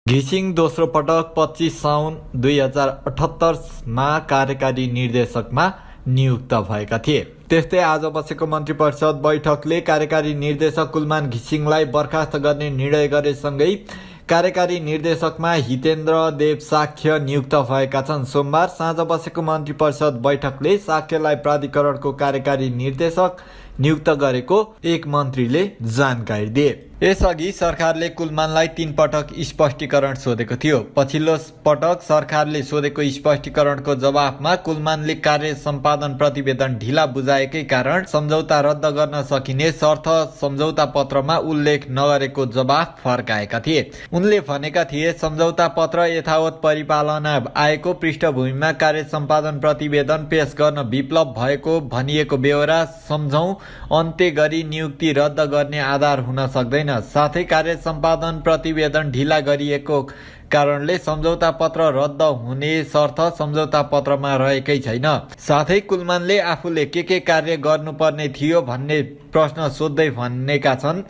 घिसिङ दोस्रो पटक 25 साउन 2078 कार्यकारी निर्देशकमा नियुक्त भएका थिए। त्यस्तै आज बसेको मन्त्री परिषद बैठकले कार्यकारी निर्देशक कुलमान घिसिङलाई बर्खास्त गर्ने निर्णय गरेसँगै कार्यकारी निर्देशकमा हितेन्द्र देव साक्य नियुक्त भएका छन्। सोमबार साँझ बसेको मन्त्री परिषद बैठकले साक्यलाई प्राधिकरणको कार्यकारी निर्देशक नियुक्त गरेको एक मन्त्रीले जानकारी दिए। यसअघि सरकारले कुलमानलाई 3 पटक स्पष्टीकरण सोधेको थियो। पछिल्लो पटक सरकारले सोधेको स्पष्टीकरणको जवाफमा कुलमानले कार्य सम्पादन प्रतिवेदन ढिला बुझाएकै कारण सम्झौता रद्द गर्न सकिने शर्त सम्झौता पत्रमा उल्लेख नगरेको जवाफ फर्काएका थिए। उनले भनेका थिए, सम्झौता पत्र यथावत परिपालना आएको पृष्ठभूमिमा कार्य सम्पादन प्रतिवेदन पेश गर्न विप्लव भएको भनिएको बेहोरा सम्झौँ अन्त्य गरी नियुक्ति रद्द गर्ने आधार हुन सक्दैन। साथै कार्य सम्पादन प्रतिवेदन ढिला गरिएको कारणले सम्झौता पत्र रद्द हुने शर्त सम्झौता पत्रमा रहेकै छैन। साथै कुलमानले आफूले के कार्य गर्नुपर्ने थियो भन्ने प्रश्न सोध्दै भनेका छन्।